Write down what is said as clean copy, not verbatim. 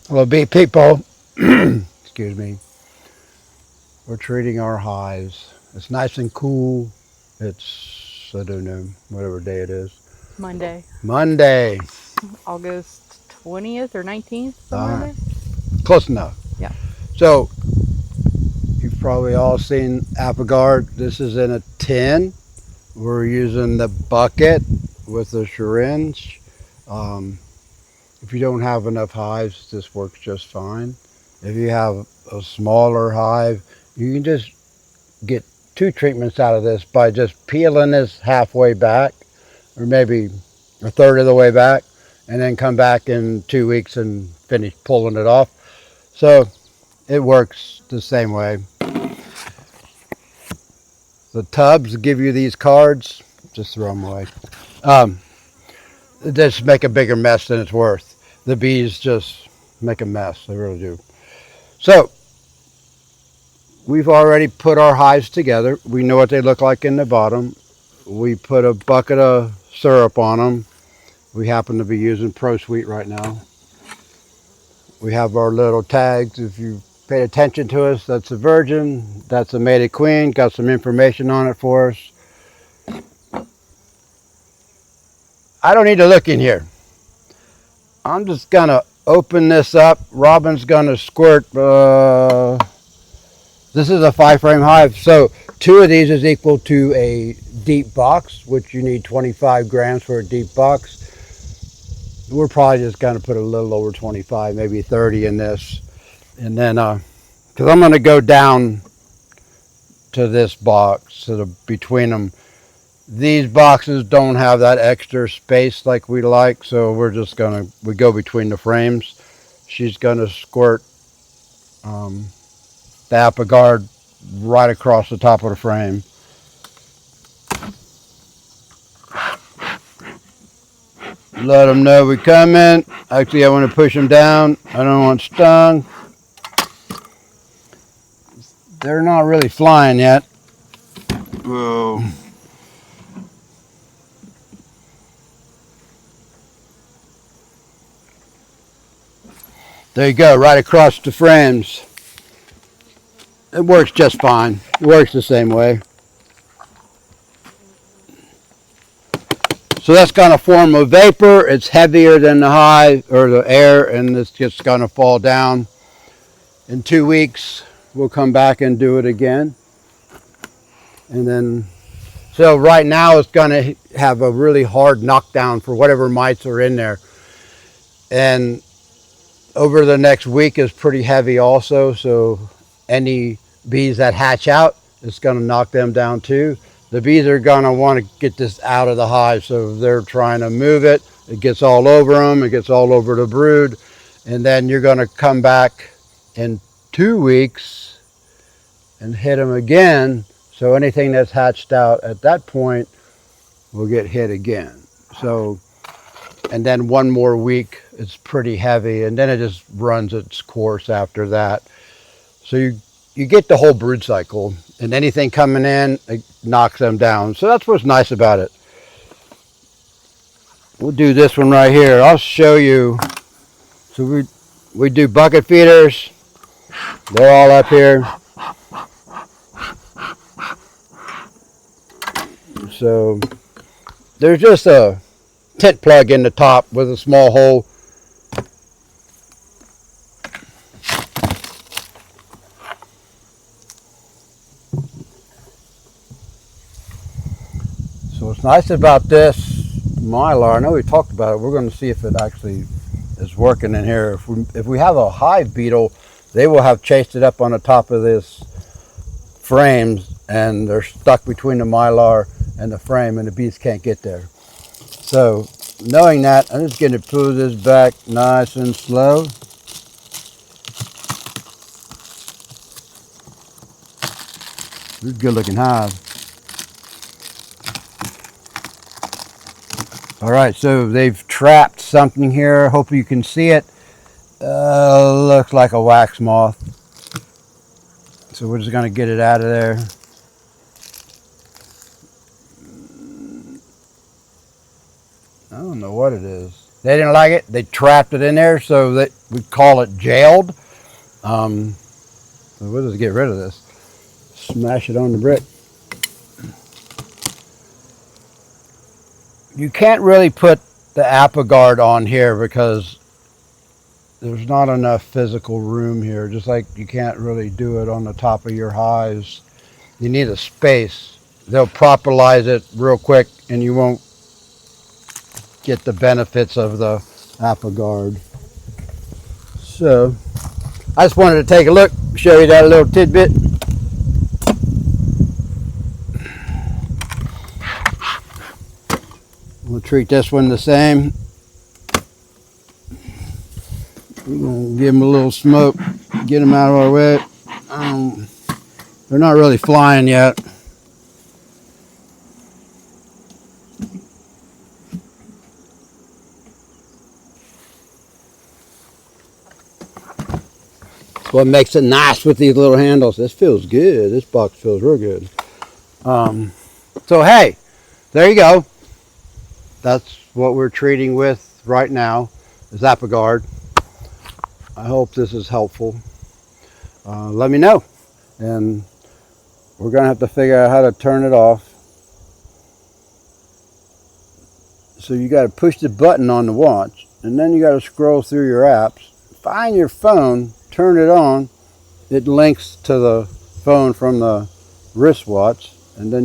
Hello, bee people. Excuse me. We're treating our hives. It's nice and cool. It's, I don't know, whatever day it is. Monday, Monday. August 20th or 19th, somewhere in Uh, there. Close enough. Yeah. So, you've probably all seen Apiaguard. This is in a tin. We're using the bucket with the syringe. Um, if you don't have enough hives, this works just fine. If you have a smaller hive, you can just get two treatments out of this by just peeling this halfway back, or maybe a third of the way back, and then come back in 2 weeks and finish pulling it off. So it works the same way. The tubs give you these cards, just throw them away. Um, they just make a bigger mess than it's worth. The bees just make a mess, they really do. So we've already put our hives together. We know what they look like in the bottom. We put a bucket of syrup on them. We happen to be using Pro Sweet right now. We have our little tags. If you paid attention to us, that's a virgin, that's a mated queen. Got some information on it for us. I don't need to look in here. I'm just gonna open this up. Robin's gonna squirt. This is a 5 frame hive, so two of these is equal to a deep box, which you need 25 grams for a deep box. We're probably just going to put a little over 25, maybe 30 in this. And then, because I'm going to go down to this box, so between them. These boxes don't have that extra space like we like, so we're just going to, we go between the frames. She's going to squirt the Apiaguard right across the top of the frame. Let them know we come in. Actually, I want to push them down. I don't want stung. They're not really flying yet. Whoa. There you go, right across the frames. It works just fine. It works the same way. So that's going to form a vapor. It's heavier than the hive or the air, and it's just going to fall down. In 2 weeks, we'll come back and do it again. And then, so right now it's going to have a really hard knockdown for whatever mites are in there. And over the next week is pretty heavy also. So any bees that hatch out, it's going to knock them down too. The bees are going to want to get this out of the hive, so they're trying to move it. It gets all over them. It gets all over the brood. And then you're going to come back in 2 weeks and hit them again. So anything that's hatched out at that point will get hit again. So, and then one more week, it's pretty heavy, and then it just runs its course after that. So you get the whole brood cycle, and anything coming in, it knocks them down. So that's what's nice about it. We'll do this one right here. I'll show you. So we do bucket feeders. They're all up here. So there's just a tent plug in the top with a small hole. So what's nice about this mylar, I know we talked about it, we're going to see if it actually is working in here. If we have a hive beetle, they will have chased it up on the top of this frames, and they're stuck between the mylar and the frame, and the bees can't get there. So knowing that, I'm just going to pull this back nice and slow. This is a good looking hive. All right, so they've trapped something here. Hope you can see it. Looks like a wax moth. So we're just going to get it out of there. I don't know what it is. They didn't like it. They trapped it in there, so that we call it jailed. So we'll just get rid of this. Smash it on the brick. You can't really put the Apiaguard on here because there's not enough physical room here. Just like you can't really do it on the top of your hives. You need a space. They'll properlize it real quick and you won't get the benefits of the Apiaguard. So I just wanted to take a look, show you that little tidbit. We'll treat this one the same. We're going to give them a little smoke, get them out of our way. They're not really flying yet. That's what makes it nice with these little handles. This feels good. This box feels real good. So hey, there you go. That's what we're treating with right now, is Apiaguard. I hope this is helpful. Let me know. And we're going to have to figure out how to turn it off. So you got to push the button on the watch, and then you got to scroll through your apps, find your phone, turn it on. It links to the phone from the wristwatch, and then